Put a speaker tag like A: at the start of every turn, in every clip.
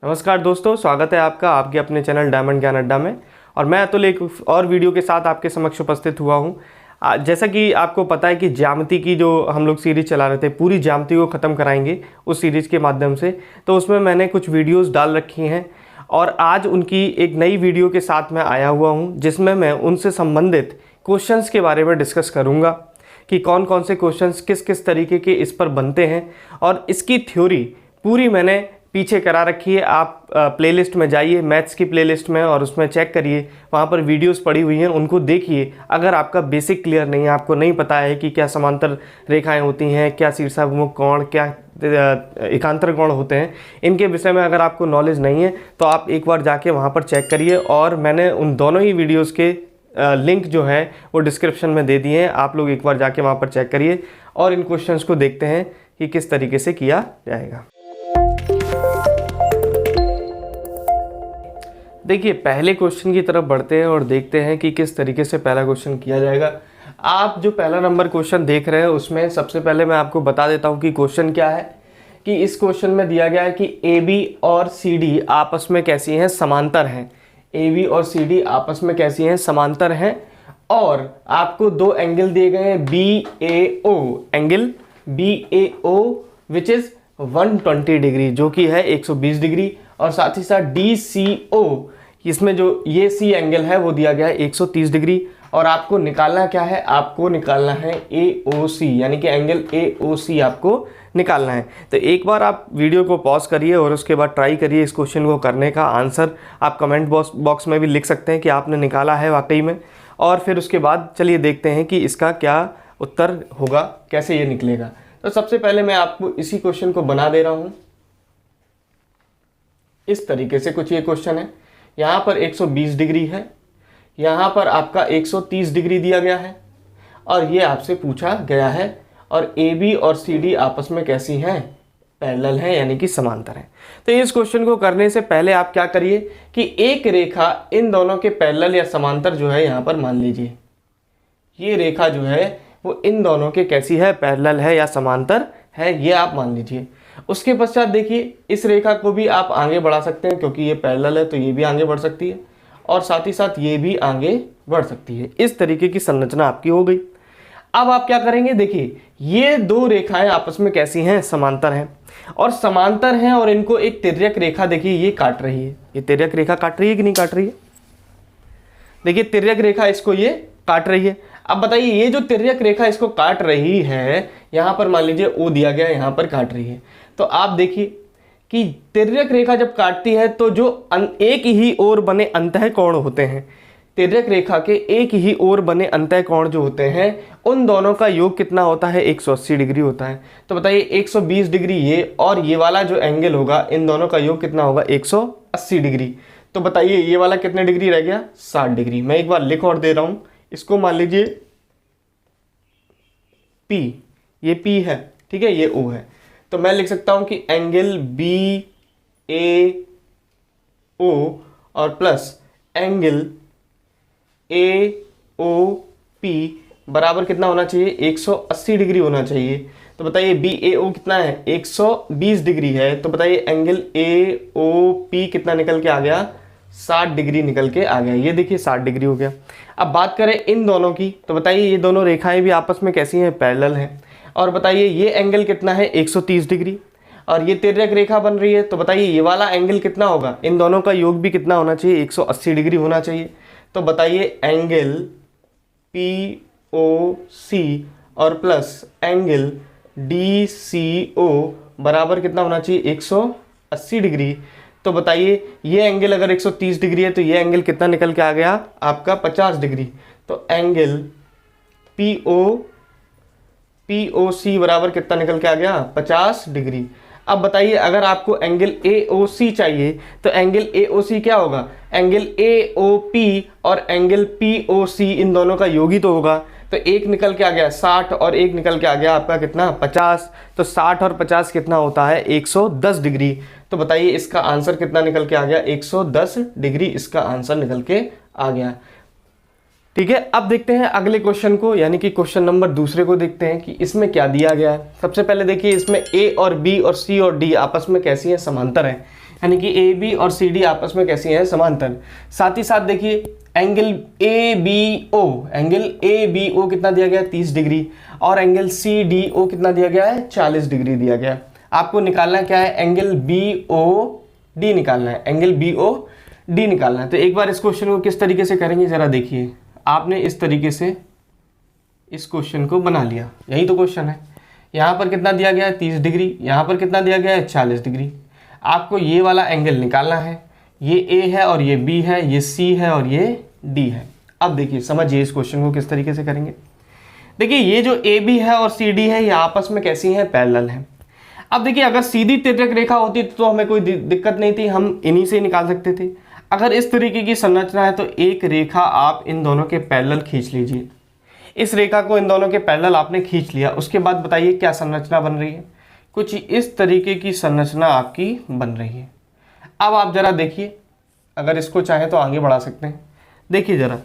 A: नमस्कार दोस्तों, स्वागत है आपका आपके अपने चैनल डायमंड ज्ञान अड्डा में। और मैं अतुल एक और वीडियो के साथ आपके समक्ष उपस्थित हुआ हूं। जैसा कि आपको पता है कि ज्यामिति की जो हम लोग सीरीज़ चला रहे थे, पूरी ज्यामिति को ख़त्म कराएंगे उस सीरीज़ के माध्यम से। तो उसमें मैंने कुछ वीडियोज़ डाल रखी हैं और आज उनकी एक नई वीडियो के साथ मैं आया हुआ हूँ, जिसमें मैं उनसे संबंधित क्वेश्चंस के बारे में डिस्कस करूँगा कि कौन कौन से क्वेश्चंस किस किस तरीके के इस पर बनते हैं। और इसकी थ्योरी पूरी मैंने पीछे करा रखी है। आप प्लेलिस्ट में जाइए, मैथ्स की प्लेलिस्ट में, और उसमें चेक करिए, वहाँ पर वीडियोस पड़ी हुई हैं, उनको देखिए। अगर आपका बेसिक क्लियर नहीं है, आपको नहीं पता है कि क्या समांतर रेखाएं होती हैं, क्या शीर्षाभिमुख कोण, क्या एकांतर कोण होते हैं, इनके विषय में अगर आपको नॉलेज नहीं है तो आप एक बार जाके वहाँ पर चेक करिए। और मैंने उन दोनों ही वीडियोज़ के लिंक जो है वो डिस्क्रिप्शन में दे दिए हैं। आप लोग एक बार जाके वहाँ पर चेक करिए और इन क्वेश्चंस को देखते हैं कि किस तरीके से किया जाएगा। देखिए, पहले क्वेश्चन की तरफ बढ़ते हैं और देखते हैं कि किस तरीके से पहला क्वेश्चन किया जाएगा। आप जो पहला नंबर क्वेश्चन देख रहे हैं उसमें सबसे पहले मैं आपको बता देता हूं कि क्वेश्चन क्या है। कि इस क्वेश्चन में दिया गया है कि AB और CD आपस में कैसी हैं, समांतर हैं। AB और CD आपस में कैसी हैं, समांतर हैं। और आपको दो एंगल दिए गए हैं, BAO, angle BAO which is 120 degree, जो कि है 120 डिग्री। और साथ ही साथ DCO, इसमें जो ये C एंगल है वो दिया गया है 130 डिग्री। और आपको निकालना क्या है, आपको निकालना है AOC, यानी कि एंगल AOC आपको निकालना है। तो एक बार आप वीडियो को पॉज करिए और उसके बाद ट्राई करिए इस क्वेश्चन को करने का। आंसर आप कमेंट बॉक्स में भी लिख सकते हैं कि आपने निकाला है वाकई में। और फिर उसके बाद चलिए देखते हैं कि इसका क्या उत्तर होगा, कैसे ये निकलेगा। तो सबसे पहले मैं आपको इसी क्वेश्चन को बना दे रहा हूँ। इस तरीके से कुछ ये क्वेश्चन है। यहाँ पर 120 डिग्री है, यहाँ पर आपका 130 डिग्री दिया गया है और ये आपसे पूछा गया है। और AB और CD आपस में कैसी हैं, पैरेलल हैं, यानी कि समांतर हैं। तो इस क्वेश्चन को करने से पहले आप क्या करिए कि एक रेखा इन दोनों के पैरेलल या समांतर जो है यहाँ पर मान लीजिए, ये रेखा जो है वो इन दोनों के कैसी है, पैरेलल है या समांतर है, ये आप मान लीजिए। उसके पश्चात देखिए, इस रेखा को भी आप आगे बढ़ा सकते हैं क्योंकि ये पैरेलल है, तो ये भी आगे बढ़ सकती है और साथ ही साथ ये भी आगे बढ़ सकती है। इस तरीके की संरचना आपकी हो गई। अब आप क्या करेंगे, देखिए ये दो रेखाएं आपस में कैसी हैं, समांतर हैं। और समांतर हैं और इनको एक तिर्यक रेखा देखिए ये काट रही है। ये तिर्यक रेखा काट रही है कि नहीं काट रही है? देखिए तिर्यक रेखा इसको ये काट रही है। अब बताइए, ये जो तिर्यक रेखा इसको काट रही है, यहां पर मान लीजिए O दिया गया है, यहां पर काट रही है। तो आप देखिए कि तिर्यक रेखा जब काटती है तो जो एक ही ओर बने अंतःकोण होते हैं, तिर्यक रेखा के एक ही ओर बने अंतःकोण जो होते हैं, उन दोनों का योग कितना होता है, 180 डिग्री होता है। तो बताइए 120 डिग्री ये और ये वाला जो एंगल होगा, इन दोनों का योग कितना होगा, 180 डिग्री। तो बताइए ये वाला कितने डिग्री रह गया, 60 डिग्री। मैं एक बार लिख और दे रहा हूं, इसको मान लीजिए P, ये P है, ठीक है, ये O है। तो मैं लिख सकता हूं कि एंगल BAO और प्लस एंगल AOP बराबर कितना होना चाहिए, 180 डिग्री होना चाहिए। तो बताइए BAO कितना है, 120 डिग्री है। तो बताइए एंगल AOP कितना निकल के आ गया, 60 डिग्री निकल के आ गया। ये देखिए 60 डिग्री हो गया। अब बात करें इन दोनों की, तो बताइए ये दोनों रेखाएं भी आपस में कैसी हैं, पैरेलल हैं। और बताइए ये एंगल कितना है, 130 डिग्री। और ये तिर्यक रेखा बन रही है, तो बताइए ये वाला एंगल कितना होगा, इन दोनों का योग भी कितना होना चाहिए, 180 डिग्री होना चाहिए। तो बताइए एंगल POC और प्लस एंगल DCO बराबर कितना होना चाहिए, 180 डिग्री। तो बताइए ये एंगल अगर 130 डिग्री है तो ये एंगल कितना निकल के आ गया, आपका 50 डिग्री। तो एंगल POC बराबर कितना निकल के आ गया, 50 डिग्री। अब बताइए अगर आपको एंगल AOC चाहिए तो एंगल AOC क्या होगा, एंगल AOP और एंगल POC इन दोनों का योग ही तो होगा। तो एक निकल के आ गया 60 और एक निकल के आ गया आपका कितना, 50। तो 60 और 50 कितना होता है, 110 डिग्री। तो बताइए इसका आंसर कितना निकल के आ गया, 110 डिग्री इसका आंसर निकल के आ गया। ठीक है, अब देखते हैं अगले क्वेश्चन को, यानी कि क्वेश्चन नंबर दूसरे को देखते हैं कि इसमें क्या दिया गया है। सबसे पहले देखिए इसमें A और B और C और D आपस में कैसी हैं, समांतर हैं। यानी कि ए बी और सी डी आपस में कैसी हैं, समांतर। साथ ही साथ देखिए angle A B O, angle A B O कितना दिया गया है, 30 डिग्री, और एंगल सी डी ओ कितना दिया गया है, 40 डिग्री दिया गया है। आपको निकालना क्या है, एंगल बी ओ डी निकालना है, एंगल बी ओ डी निकालना है। तो एक बार इस क्वेश्चन को किस तरीके से करेंगे जरा देखिए। आपने इस तरीके से इस क्वेश्चन को बना लिया, यही तो क्वेश्चन है। यहाँ पर कितना दिया गया है, 30 डिग्री, यहाँ पर कितना दिया गया है, 40 डिग्री। आपको ये वाला एंगल निकालना है, ये ए है और ये बी है, ये सी है और ये डी है। अब देखिए समझिए इस क्वेश्चन को किस तरीके से करेंगे। देखिए ये जो ए बी है और सी डी है ये आपस में कैसी हैं, पैरेलल हैं। अब देखिए अगर सीधी तिर्यक रेखा होती तो हमें कोई दिक्कत नहीं थी, हम इन्हीं से निकाल सकते थे। अगर इस तरीके की संरचना है तो एक रेखा आप इन दोनों के पैरेलल खींच लीजिए। इस रेखा को इन दोनों के पैरेलल आपने खींच लिया, उसके बाद बताइए क्या संरचना बन रही है। कुछ इस तरीके की संरचना आपकी बन रही है। अब आप जरा देखिए, अगर इसको चाहें तो आगे बढ़ा सकते हैं। देखिए जरा,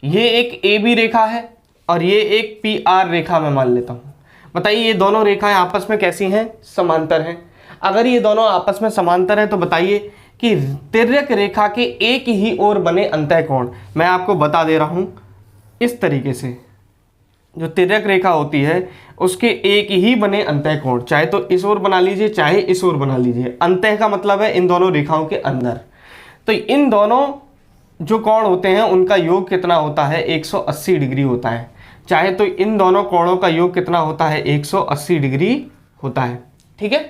A: ये एक ए बी रेखा है और ये एक पी आर रेखा मैं मान लेता हूँ। बताइए ये दोनों रेखाएं आपस में कैसी हैं, समांतर हैं। अगर ये दोनों आपस में समांतर हैं तो बताइए कि तिर्यक रेखा के एक ही ओर बने अंतःकोण, मैं आपको बता दे रहा हूं इस तरीके से, जो तिर्यक रेखा होती है उसके एक ही बने अंतःकोण, चाहे तो इस ओर बना लीजिए चाहे इस ओर बना लीजिए। अंतः का मतलब है इन दोनों रेखाओं के अंदर। तो इन दोनों जो कोण होते हैं उनका योग कितना होता है, 180 डिग्री होता है। चाहे तो इन दोनों कोणों का योग कितना होता है, 180 डिग्री होता है। ठीक है,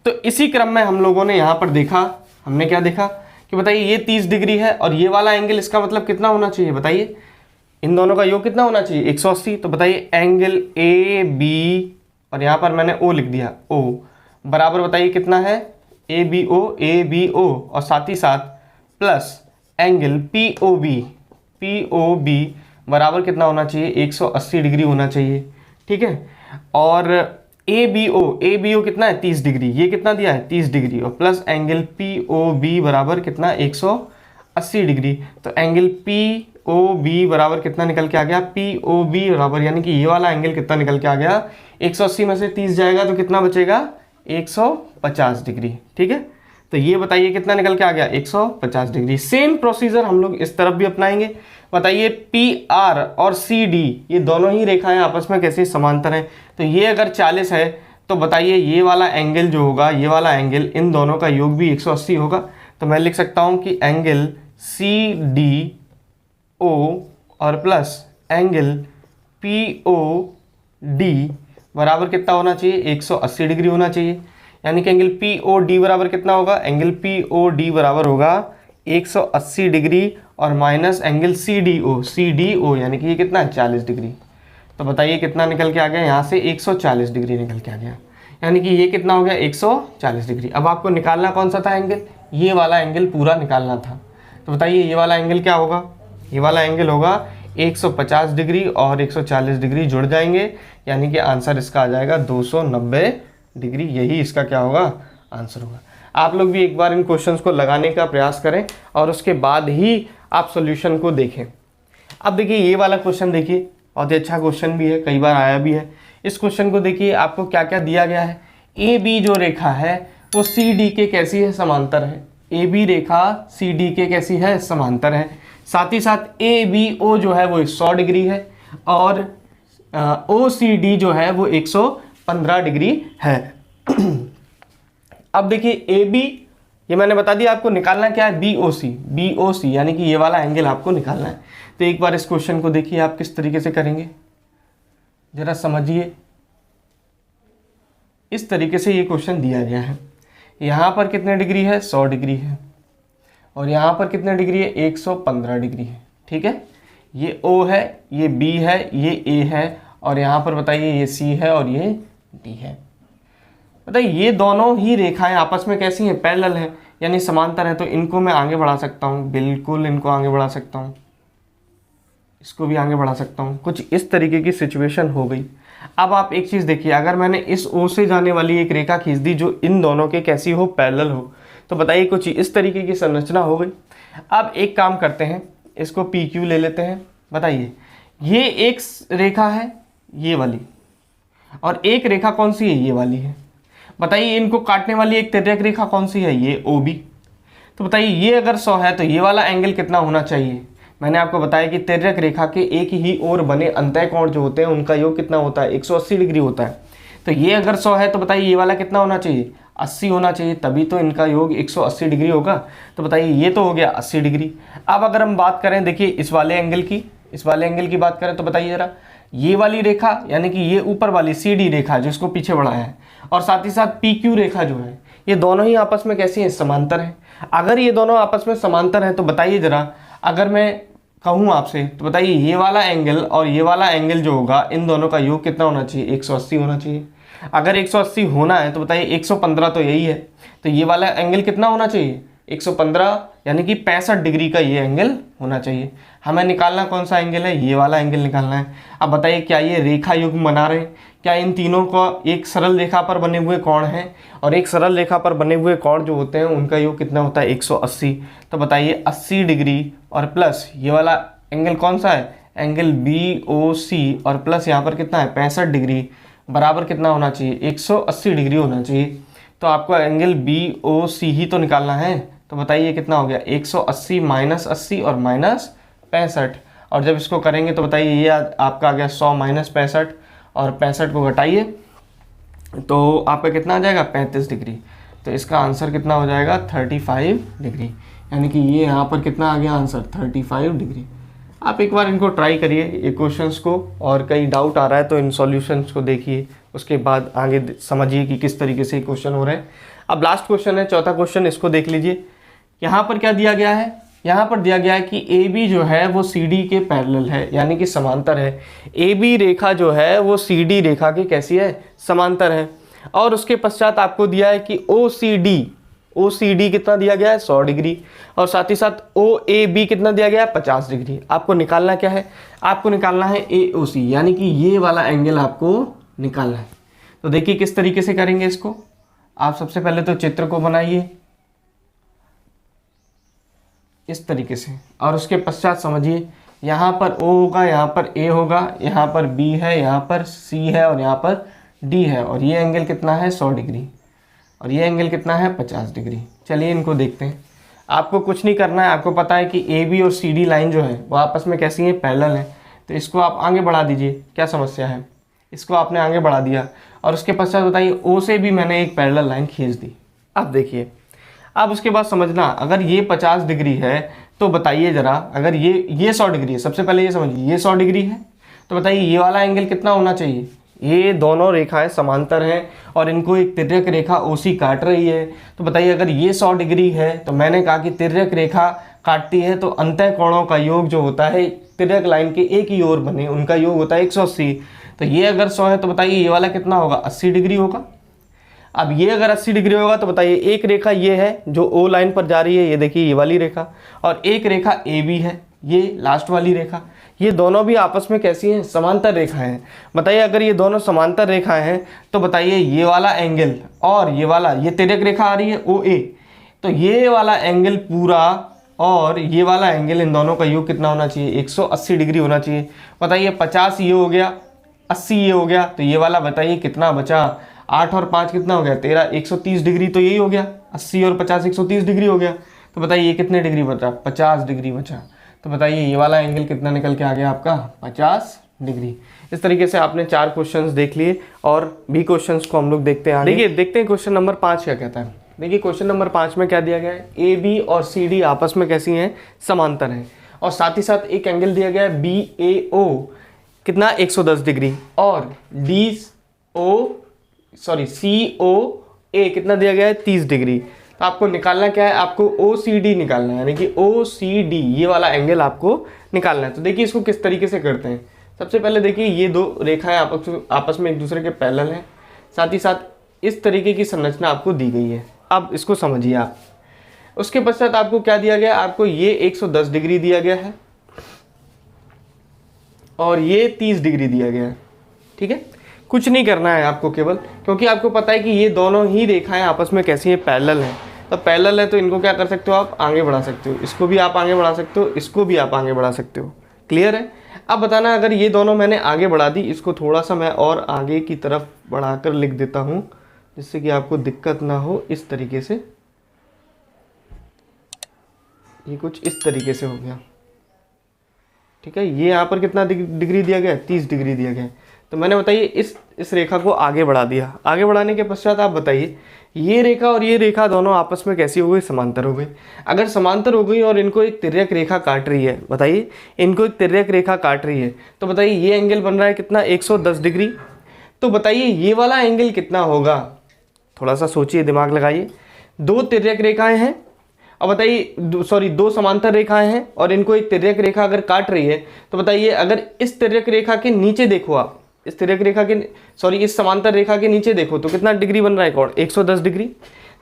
A: तो इसी क्रम में हम लोगों ने यहाँ पर देखा, हमने क्या देखा कि बताइए ये 30 डिग्री है और ये वाला एंगल इसका मतलब कितना होना चाहिए, बताइए इन दोनों का योग कितना होना चाहिए, 180। तो बताइए एंगल ए बी, और यहाँ पर मैंने ओ लिख दिया, ओ बराबर बताइए कितना है, ए बी ओ, और साथ ही साथ plus angle P O B बराबर कितना होना चाहिए, 180 डिग्री होना चाहिए। ठीक है, और ए बी ओ कितना है, 30 डिग्री, ये कितना दिया है, 30 डिग्री, और plus angle P O B बराबर कितना, 180 डिग्री। तो एंगल पी ओ बी बराबर कितना निकल के आ गया, पी ओ बी बराबर, यानी कि ये वाला एंगल कितना निकल के आ गया, 180 में से 30 जाएगा तो कितना बचेगा, 150 डिग्री। ठीक है, तो ये बताइए कितना निकल के आ गया, 150 डिग्री। सेम प्रोसीजर हम लोग इस तरफ भी अपनाएंगे। बताइए पी आर और सी डी ये दोनों ही रेखाएं आपस में कैसे समांतर हैं। तो ये अगर 40 है तो बताइए ये वाला एंगल जो होगा, ये वाला एंगल, इन दोनों का योग भी 180 होगा। तो मैं लिख सकता हूँ कि एंगल सी डी ओ और plus angle P O D बराबर कितना होना चाहिए, 180 डिग्री होना चाहिए। यानी कि एंगल पी ओ डी बराबर कितना होगा, एंगल पी ओ डी बराबर होगा 180 डिग्री और minus angle C D O, यानी कि ये कितना है, 40 डिग्री। तो बताइए कितना निकल के आ गया, यहाँ से 140 डिग्री निकल के आ गया, यानी कि ये कितना हो गया, 140 डिग्री। अब आपको निकालना कौन सा था एंगल, ये वाला एंगल पूरा निकालना था। तो बताइए ये वाला एंगल क्या होगा, ये वाला एंगल होगा 150 डिग्री और 140 डिग्री जुड़ जाएंगे, यानी कि आंसर इसका आ जाएगा 290 डिग्री। यही इसका क्या होगा, आंसर होगा। आप लोग भी एक बार इन क्वेश्चंस को लगाने का प्रयास करें और उसके बाद ही आप सॉल्यूशन को देखें। अब देखिए ये वाला क्वेश्चन देखिए, बहुत ही अच्छा क्वेश्चन भी है, कई बार आया भी है। इस क्वेश्चन को देखिए, आपको क्या क्या दिया गया है। ए बी जो रेखा है वो सी डी के कैसी है, समांतर है। A B Rekha C D के कैसी है, समांतर है। साथ ही साथ ए बी ओ जो है वो 100 डिग्री है और ओ सी डी जो है वो 115 डिग्री है। अब देखिए ए बी, ये मैंने बता दिया, आपको निकालना क्या है, बी ओ सी, यानी कि ये वाला एंगल आपको निकालना है। तो एक बार इस क्वेश्चन को देखिए आप किस तरीके से करेंगे, जरा समझिए। इस तरीके से ये क्वेश्चन दिया गया है। यहाँ पर कितने डिग्री है, 100 डिग्री है, और यहाँ पर कितने डिग्री है, 115 डिग्री है। ठीक है, ये O है, ये B है, ये A है, और यहाँ पर बताइए ये C है और ये D है। बताइए ये दोनों ही रेखाएं आपस में कैसी हैं, पैरेलल हैं, यानी समांतर है। तो इनको मैं आगे बढ़ा सकता हूँ, बिल्कुल इनको आगे बढ़ा सकता हूँ, इसको भी आगे बढ़ा सकता हूँ। कुछ इस तरीके की सिचुएशन हो गई। अब आप एक चीज़ देखिए, अगर मैंने इस O से जाने वाली एक रेखा खींच दी जो इन दोनों के कैसी हो, पैरेलल हो, तो बताइए कुछ इस तरीके की संरचना हो गई। अब एक काम करते हैं, इसको PQ ले लेते हैं। बताइए ये एक रेखा है, ये वाली, और एक रेखा कौन सी है, ये वाली है। बताइए इनको काटने वाली एक तिर्यक रेखा कौन सी है, ये OB। तो बताइए ये अगर 100 है तो ये वाला एंगल कितना होना चाहिए। मैंने आपको बताया कि तिर्यक रेखा के एक ही ओर बने अंतः कोण जो होते हैं उनका योग कितना होता है, 180 डिग्री होता है। तो ये अगर 100 है तो बताइए ये वाला कितना होना चाहिए, 80 होना चाहिए, तभी तो इनका योग 180 डिग्री होगा। तो बताइए ये तो हो गया 80 डिग्री। अब अगर हम बात करें देखिए इस वाले एंगल की बात करें तो बताइए जरा, ये वाली रेखा यानी कि ये ऊपर वाली CD रेखा जिसको पीछे बढ़ाया है और साथ ही साथ PQ रेखा जो है, ये दोनों ही आपस में कैसी हैं, समांतर हैं। अगर ये दोनों आपस में समांतर हैं तो बताइए जरा, अगर मैं कहूँ आपसे तो बताइए ये वाला एंगल और ये वाला एंगल जो होगा इन दोनों का योग कितना होना चाहिए, 180 होना चाहिए। अगर 180 होना है तो बताइए 115 तो यही है, तो ये वाला एंगल कितना होना चाहिए, 115 यानी कि 65 डिग्री का ये एंगल होना चाहिए। हमें निकालना कौन सा एंगल है, ये वाला एंगल निकालना है। अब बताइए क्या ये रेखा युग्म बना रहे हैं, क्या इन तीनों का एक सरल रेखा पर बने हुए कोण हैं, और एक सरल रेखा पर बने हुए कोण जो होते हैं उनका योग कितना होता है, 180। तो बताइए 80 डिग्री और प्लस ये वाला एंगल कौन सा है, एंगल BOC और प्लस यहाँ पर कितना है 65 डिग्री बराबर कितना होना चाहिए, 180 डिग्री होना चाहिए। तो आपको एंगल BOC ही तो निकालना है। तो बताइए कितना हो गया, 180 माइनस 80 और माइनस 65, और जब इसको करेंगे तो बताइए ये आपका आ गया 100 माइनस 65 और 65 को घटाइए तो आपका कितना आ जाएगा 35 डिग्री। तो इसका आंसर कितना हो जाएगा 35 डिग्री, यानी कि ये यहाँ पर कितना आ गया आंसर 35 डिग्री। आप एक बार इनको ट्राई करिए ये क्वेश्चंस को, और कहीं डाउट आ रहा है तो इन सॉल्यूशंस को देखिए, उसके बाद आगे समझिए कि किस तरीके से क्वेश्चन हो रहे हैं। अब लास्ट क्वेश्चन है, चौथा क्वेश्चन, इसको देख लीजिए। यहाँ पर क्या दिया गया है, यहाँ पर दिया गया है कि AB जो है वो CD के पैरेलल है, यानी कि समांतर है। AB रेखा जो है वो CD रेखा की कैसी है, समांतर है। और उसके पश्चात आपको दिया है कि OCD कितना दिया गया है 100 डिग्री, और साथ ही साथ OAB कितना दिया गया है 50 डिग्री। आपको निकालना क्या है, आपको निकालना है AOC, यानी कि ये वाला एंगल आपको निकालना है। तो देखिए किस तरीके से करेंगे इसको। आप सबसे पहले तो चित्र को बनाइए इस तरीके से, और उसके पश्चात समझिए यहाँ पर O होगा, यहाँ पर A होगा, यहाँ पर B है, यहाँ पर C है और यहाँ पर D है, और ये एंगल कितना है 100 डिग्री, और ये एंगल कितना है 50 डिग्री। चलिए इनको देखते हैं। आपको कुछ नहीं करना है, आपको पता है कि AB और CD लाइन जो है वो आपस में कैसी हैं, पैरेलल है। तो इसको आप आगे बढ़ा दीजिए, क्या समस्या है, इसको आपने आगे बढ़ा दिया, और उसके पश्चात बताइए O से भी मैंने एक पैरेलल लाइन खींच दी। अब देखिए, अब उसके बाद समझना, अगर ये 50 डिग्री है तो बताइए ज़रा, अगर ये 100 डिग्री है, सबसे पहले ये समझिए ये 100 डिग्री है, तो बताइए ये वाला एंगल कितना होना चाहिए। ये दोनों रेखाएं समांतर हैं और इनको एक तिर्यक रेखा OC काट रही है। तो बताइए अगर ये 100 डिग्री है तो मैंने कहा कि तिर्यक रेखा काटती है तो अंतः कोणों का योग जो होता है तिर्यक लाइन के एक ही ओर बने उनका योग होता है 180। तो ये अगर 100 है तो बताइए ये वाला कितना होगा, 80 डिग्री होगा। अब ये अगर 80 डिग्री होगा तो बताइए एक रेखा ये है जो O लाइन पर जा रही है, ये देखिए ये वाली रेखा, और एक रेखा AB है, ये लास्ट वाली रेखा। ये दोनों भी आपस में कैसी हैं, समांतर रेखाएं हैं। बताइए अगर ये दोनों समांतर रेखाएं हैं तो बताइए ये वाला एंगल और ये वाला, ये तिर्यक रेखा आ रही है OA, तो ये वाला एंगल पूरा और ये वाला एंगल, इन दोनों का योग कितना होना चाहिए, 180 डिग्री होना चाहिए। बताइए 50 ये हो गया, 80 ये हो गया, तो ये वाला बताइए कितना बचा, 8 और 5 कितना हो गया 13, 130 डिग्री तो यही हो गया, 80 और 50 130 डिग्री हो गया। तो बताइए ये कितने डिग्री बचा, 50 डिग्री बचा। तो बताइए ये वाला एंगल कितना निकल के आ गया आपका, 50 डिग्री। इस तरीके से आपने 4 क्वेश्चंस देख लिए, और भी क्वेश्चंस को हम लोग देखते हैं। देखिए देखते हैं क्वेश्चन नंबर 5 क्या कहता है। देखिए क्वेश्चन नंबर 5 में क्या दिया गया है, AB और CD आपस में कैसी हैं, समांतर हैं, और साथ ही साथ एक एंगल दिया गया है BAO कितना 110 डिग्री, और COA कितना दिया गया है 30 डिग्री। तो आपको निकालना क्या है, आपको OCD निकालना है, यानी कि OCD ये वाला एंगल आपको निकालना है। तो देखिए इसको किस तरीके से करते हैं। सबसे पहले देखिए ये दो रेखाएं आपस में एक दूसरे के पैरेलल हैं, साथ ही साथ इस तरीके की संरचना आपको दी गई है। अब इसको समझिए आप। उसके पश्चात आपको क्या दिया गया, आपको ये 110 डिग्री दिया गया है और ये 30 डिग्री दिया गया है। ठीक है, कुछ नहीं करना है आपको केवल, क्योंकि आपको पता है कि ये दोनों ही रेखाएं आपस में कैसी हैं, पैरेलल हैं। तो पैरेलल है तो इनको क्या कर सकते हो, आप आगे बढ़ा सकते हो, इसको भी आप आगे बढ़ा सकते हो, इसको भी आप आगे बढ़ा सकते हो। क्लियर है। अब बताना, अगर ये दोनों मैंने आगे बढ़ा दी, इसको थोड़ा सा मैं और आगे की तरफ बढ़ाकर लिख देता हूँ जिससे कि आपको दिक्कत ना हो। इस तरीके से ये कुछ इस तरीके से हो गया, ठीक है। ये यहाँ पर कितना डिग्री दिया गया है, 30 डिग्री दिया गया है। तो मैंने बताइए इस रेखा को आगे बढ़ा दिया। आगे बढ़ाने के पश्चात आप बताइए ये रेखा और ये रेखा दोनों आपस में कैसी हो गई, समांतर हो गई। अगर समांतर हो गई और इनको एक तिर्यक रेखा काट रही है, बताइए इनको एक तिर्यक रेखा काट रही है, तो बताइए ये एंगल बन रहा है कितना, 110 डिग्री। तो बताइए ये वाला एंगल कितना होगा, थोड़ा सा सोचिए, दिमाग लगाइए। दो तिर्यक रेखाएं हैं और बताइए सॉरी दो समांतर रेखाएं हैं और इनको एक तिर्यक रेखा अगर काट रही है, तो बताइए अगर इस तिर्यक रेखा के नीचे देखो आप, इस तिर्यक रेखा के सॉरी इस समांतर रेखा के नीचे देखो तो कितना डिग्री बन रहा है कोण, 110 डिग्री।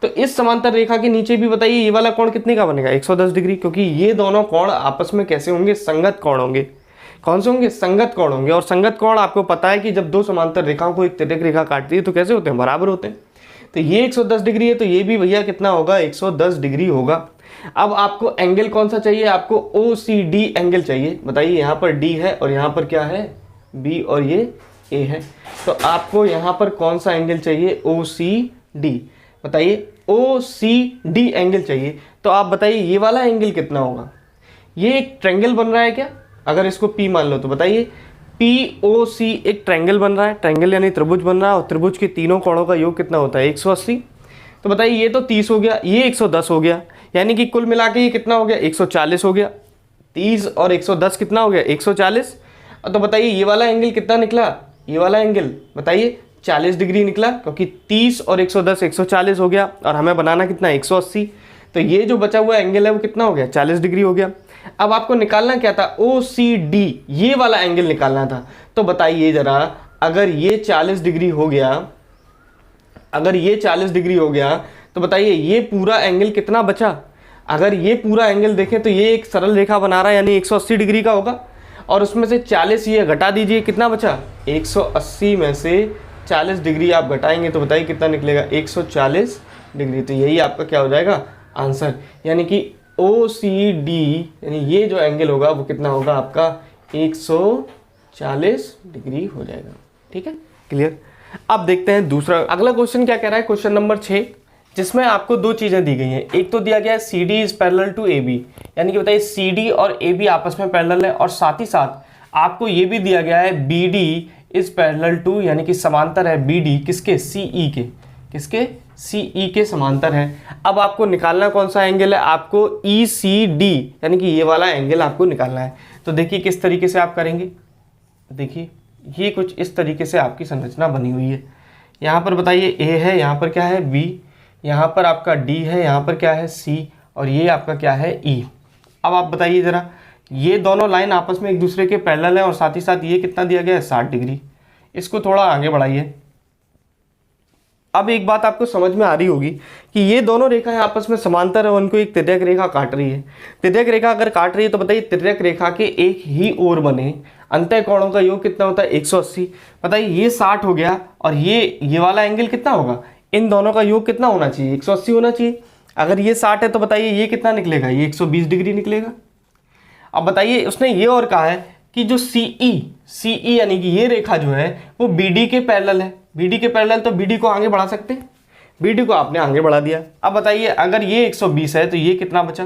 A: तो इस समांतर रेखा के नीचे भी बताइए ये वाला कोण कितने का बनेगा, 110 डिग्री, क्योंकि ये दोनों कोण आपस में कैसे होंगे, संगत कोण होंगे। कौन से होंगे, संगत कोण होंगे। और संगत कोण आपको पता है कि जब दो समांतर रेखाओं को एक तिर्यक रेखा काटती है तो कैसे होते हैं, बराबर होते हैं। तो ये 110 डिग्री है तो ये भी भैया कितना होगा, 110 डिग्री होगा। अब आपको एंगल कौन सा चाहिए, आपको OCD एंगल चाहिए। बताइए यहाँ पर D है और यहाँ पर क्या है, B और ये A है। तो आपको यहाँ पर कौन सा एंगल चाहिए, OCD। बताइए OCD एंगल चाहिए। तो आप बताइए ये वाला एंगल कितना होगा। ये एक ट्रायंगल बन रहा है क्या, अगर इसको P मान लो तो बताइए POC एक ट्रायंगल बन रहा है। ट्रायंगल यानी त्रिभुज बन रहा है और त्रिभुज के तीनों कोणों का योग कितना होता है, 180। तो बताइए ये तो 30 हो गया, ये 110 हो गया, यानी कि कुल मिला के ये कितना हो गया, 140 हो गया। 30 और 110 कितना हो गया, 140। तो बताइए ये वाला एंगल कितना निकला, ये वाला एंगल बताइए 40 डिग्री निकला, क्योंकि 30 और 110 140 हो गया और हमें बनाना कितना, 180। तो ये जो बचा हुआ एंगल है वो कितना हो गया, 40 डिग्री हो गया। अब आपको निकालना क्या था, OCD, ये वाला एंगल निकालना था। तो बताइए जरा, अगर ये 40 डिग्री हो गया, अगर ये 40 डिग्री हो गया तो बताइए ये पूरा एंगल कितना बचा। अगर ये पूरा एंगल देखें तो ये एक सरल रेखा बना रहा है, यानी 180 डिग्री का होगा। और उसमें से 40 ये घटा दीजिए, कितना बचा, 180 में से 40 डिग्री आप घटाएंगे तो बताइए कितना निकलेगा, 140 डिग्री। तो यही आपका क्या हो जाएगा, आंसर। यानी कि OCD यानी ये जो एंगल होगा वो कितना होगा आपका, 140 डिग्री हो जाएगा। ठीक है, क्लियर। अब देखते हैं दूसरा, अगला क्वेश्चन क्या कह रहा है, क्वेश्चन नंबर 6, जिसमें आपको दो चीजें दी गई हैं। एक तो दिया गया है CD is parallel to AB, यानी कि बताइए CD और AB आपस में पैरेलल है, और साथ ही साथ आपको ये भी दिया गया है BD इज पैरेलल टू, यानी कि समांतर है BD किसके, CE के, किसके, CE के समांतर है। अब आपको निकालना कौन सा एंगल है, आपको ECD यानी कि ये वाला एंगल आपको निकालना है। तो देखिए किस तरीके से आप करेंगे, देखिए ये कुछ इस तरीके से आपकी संरचना बनी हुई है। यहाँ पर बताइए A है, यहाँ पर क्या है B, यहाँ पर आपका D है, यहाँ पर क्या है C, और ये आपका क्या है E। अब आप बताइए ज़रा, ये दोनों लाइन आपस में एक दूसरे के पैरेलल है और साथ ही साथ ये कितना दिया गया है, 60 डिग्री। इसको थोड़ा आगे बढ़ाइए। अब एक बात आपको समझ में आ रही होगी कि ये दोनों रेखाएं आपस में समांतर है, उनको एक तिर्यक रेखा काट रही है। तिर्यक रेखा अगर काट रही है तो बताइए तिर्यक रेखा के एक ही ओर बने अंतः कोणों का योग कितना होता है, 180। बताइए ये 60 हो गया और ये वाला एंगल कितना होगा, इन दोनों का योग कितना होना चाहिए, 180 होना चाहिए। अगर ये 60 है तो बताइए ये कितना निकलेगा, ये 120 डिग्री निकलेगा। अब बताइए उसने ये और कहा है कि जो CE यानी कि ये रेखा जो है वो BD के पैरेलल है। BD के पैरेलल तो BD को आगे बढ़ा सकते हैं, BD को आपने आगे बढ़ा दिया। अब बताइए अगर ये 120 है तो ये कितना बचा,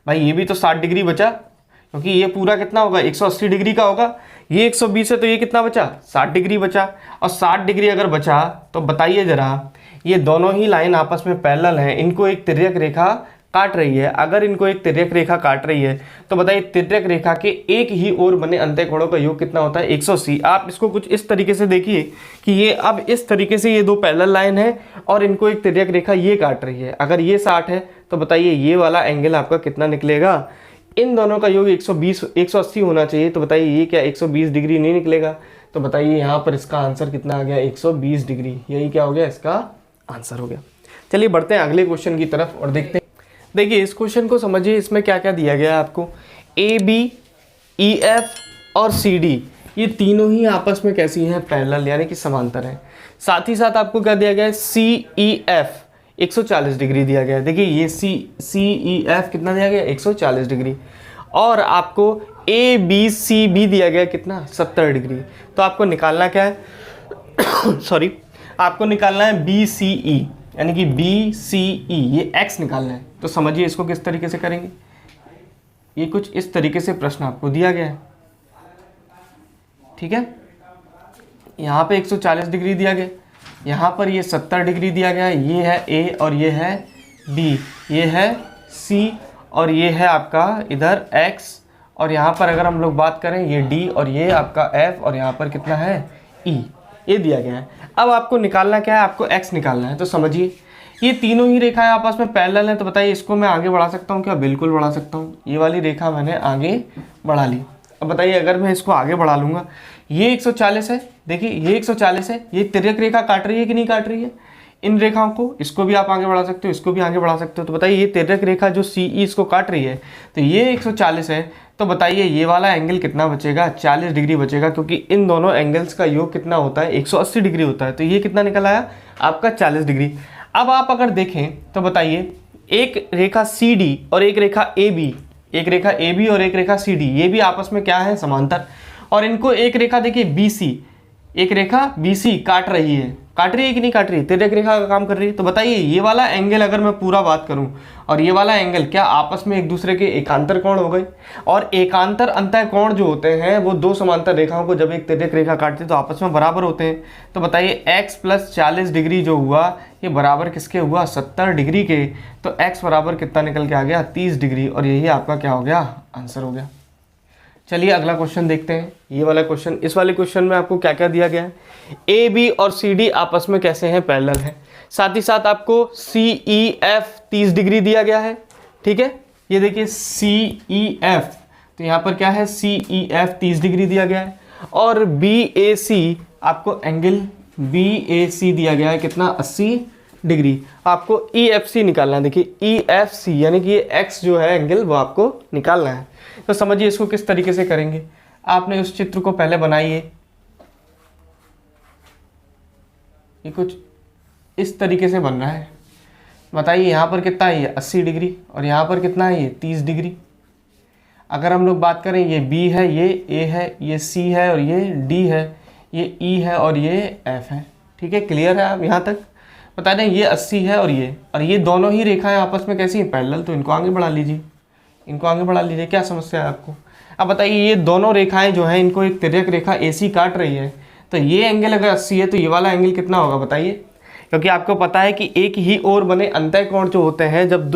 A: भाई ये भी तो 60 डिग्री बचा, क्योंकि ये पूरा कितना होगा, 180 डिग्री का होगा। ये 120 है तो ये कितना बचा, 60 डिग्री बचा। और 60 डिग्री अगर बचा तो बताइए जरा, ये दोनों ही लाइन आपस में पैरेलल हैं, इनको एक तिर्यक रेखा काट रही है। अगर इनको एक तिर्यक रेखा काट रही है तो बताइए तिर्यक रेखा के एक ही ओर बने अंतः कोणों का योग कितना होता है, 180। आप इसको कुछ इस तरीके से देखिए कि ये अब इस तरीके से ये दो पैरेलल लाइन है और इनको एक तिर्यक रेखा ये काट रही है। अगर ये 60 है तो बताइए ये वाला एंगल आपका कितना निकलेगा, इन दोनों का योग 180 होना चाहिए। तो बताइए ये क्या 120 डिग्री नहीं निकलेगा। तो बताइए यहाँ पर इसका आंसर कितना आ गया, 120 डिग्री। यही क्या हो गया, इसका आंसर हो गया। चलिए बढ़ते हैं अगले क्वेश्चन की तरफ और देखते हैं। देखिए इस क्वेश्चन को समझिए, इसमें क्या क्या दिया गया है आपको। AB, EF और CD ये तीनों ही आपस में कैसी हैं, पैरेलल यानी कि समांतर हैं। साथ ही साथ आपको क्या दिया गया है, CEF 140 डिग्री दिया गया है। देखिए ये CEF कितना दिया गया, 140 डिग्री। और आपको ABCB दिया गया कितना, 70 डिग्री। तो आपको निकालना क्या है सॉरी आपको निकालना है BCE यानी कि BCE, ये x निकालना है। तो समझिए इसको किस तरीके से करेंगे। ये कुछ इस तरीके से प्रश्न आपको दिया गया है, ठीक है। यहाँ पे 140 डिग्री दिया गया, यहाँ पर ये 70 डिग्री दिया गया है, ये है ए और ये है बी, ये है सी और ये है आपका इधर एक्स, और यहाँ पर अगर हम लोग बात करें ये डी और ये आपका एफ, और यहाँ पर कितना है ई, ये दिया गया है। अब आपको निकालना क्या है, आपको एक्स निकालना है। तो समझिए ये तीनों ही रेखाएं आपस में पैरेलल हैं, तो बताइए इसको मैं आगे बढ़ा सकता हूँ क्या? बिल्कुल बढ़ा सकता हूँ। ये वाली रेखा मैंने आगे बढ़ा ली। अब बताइए अगर मैं इसको आगे बढ़ा लूँगा, ये 140 है, देखिए ये 140 है, ये तिर्यक रेखा काट रही है कि नहीं काट रही है? इन रेखाओं को, इसको भी आप आगे बढ़ा सकते हो, इसको भी आगे बढ़ा सकते हो। तो बताइए ये तिर्यक रेखा जो सी ई इसको काट रही है, तो ये 140 है, तो बताइए ये वाला एंगल कितना बचेगा? 40 डिग्री बचेगा, क्योंकि इन दोनों एंगल्स का योग कितना होता है? 180 डिग्री होता है। तो ये कितना निकल आया आपका? 40 डिग्री। अब आप अगर देखें तो बताइए एक रेखा सी डी और एक रेखा ए बी, एक रेखा ए बी और एक रेखा सी डी, ये भी आपस में क्या है? समांतर। और इनको एक रेखा देखिए बी सी, एक रेखा बी सी काट रही है, काट रही है कि नहीं काट रही है? तिर्यक रेखा का काम कर रही है। तो बताइए ये वाला एंगल अगर मैं पूरा बात करूं और ये वाला एंगल, क्या आपस में एक दूसरे के एकांतर कोण हो गए? और एकांतर अंतः कोण जो होते हैं वो दो समांतर रेखाओं को जब एक तिर्यक रेखा काटती है तो आपस में बराबर होते हैं। तो बताइए x प्लस 40 डिग्री जो हुआ ये बराबर किसके हुआ? 70 डिग्री के। तो x बराबर कितना निकल के आ गया? 30 डिग्री। और यही आपका क्या हो गया? आंसर हो गया। चलिए अगला क्वेश्चन देखते हैं। ये वाला क्वेश्चन, इस वाले क्वेश्चन में आपको क्या क्या दिया गया है? ए बी और सी डी आपस में कैसे हैं? पैरेलल हैं। साथ ही साथ आपको सी ई एफ 30 डिग्री दिया गया है, ठीक है। ये देखिए सी ई एफ, तो यहाँ पर क्या है? सी ई एफ 30 डिग्री दिया गया है। और बी ए सी, आपको एंगल बी ए सी दिया गया है कितना? 80 डिग्री। आपको ई एफ सी निकालना है। देखिए ई एफ सी यानी कि ये एक्स जो है एंगल वो आपको निकालना है। तो समझिए इसको किस तरीके से करेंगे। आपने उस चित्र को पहले बनाइए, ये कुछ इस तरीके से बन रहा है। बताइए यहाँ पर कितना है? ये 80 डिग्री, और यहाँ पर कितना है? ये 30 डिग्री। अगर हम लोग बात करें, ये बी है, ये ए है, ये सी है और ये डी है, ये ई है और ये एफ है, ठीक है। क्लियर है आप यहाँ तक? बता दें ये 80 है और ये दोनों ही रेखाएं आपस में कैसी हैं? पैरेलल। तो इनको आगे बढ़ा लीजिए, इनको आगे बढ़ा लीजिए। क्या समस्या है आपको? अब बताइए ये दोनों रेखाएं जो हैं इनको एक तिर्यक रेखा AC काट रही है, तो ये एंगल अगर 80 है तो ये वाला एंगल कितना होगा बताइए? क्योंकि आपको पता है कि एक ही ओर बने अंतः कोण जो होते हैं जब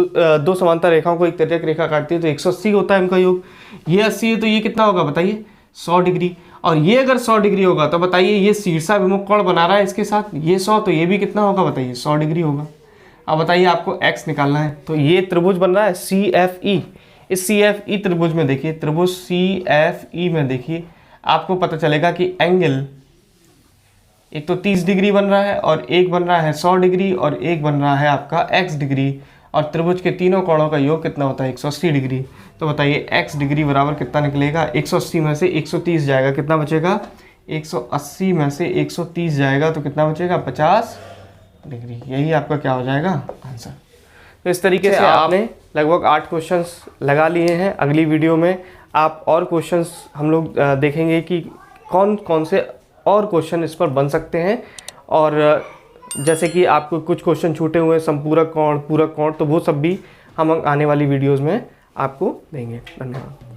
A: दो समांतर रेखाओं को एक तिर्यक रेखा काटती है तो 180 होता है इनका योग। ये 80 है तो ये कितना होगा बताइए? 100 डिग्री। और ये अगर 100 डिग्री होगा तो बताइए ये शीर्षाभिमुख कोण बना रहा है इसके साथ, ये 100, तो ये भी कितना होगा बताइए? 100 डिग्री होगा। अब बताइए आपको x निकालना है। तो ये त्रिभुज बन रहा है CFE। इस CFE त्रिभुज में देखिए, त्रिभुज CFE में देखिए आपको पता चलेगा कि एंगल एक तो 30 डिग्री बन रहा है और एक बन रहा है 100 डिग्री और एक बन रहा है आपका x डिग्री, और त्रिभुज के तीनों कोणों का योग कितना होता है? 180 डिग्री। तो बताइए x डिग्री बराबर कितना निकलेगा? 180 में से 130 जाएगा, कितना बचेगा? 180 में से 130 जाएगा तो कितना बचेगा? 50 डिग्री। यही आपका क्या हो जाएगा? आंसर। तो इस तरीके से आपने लगभग 8 क्वेश्चंस लगा लिए हैं। अगली वीडियो में आप और क्वेश्चंस हम लोग देखेंगे कि कौन कौन से और क्वेश्चन इस पर बन सकते हैं, और जैसे कि आपको कुछ क्वेश्चन छूटे हुए हैं, संपूरक कोण, पूरक कोण, तो वो सब भी हम आने वाली वीडियोज़ में आपको देंगे। धन्यवाद।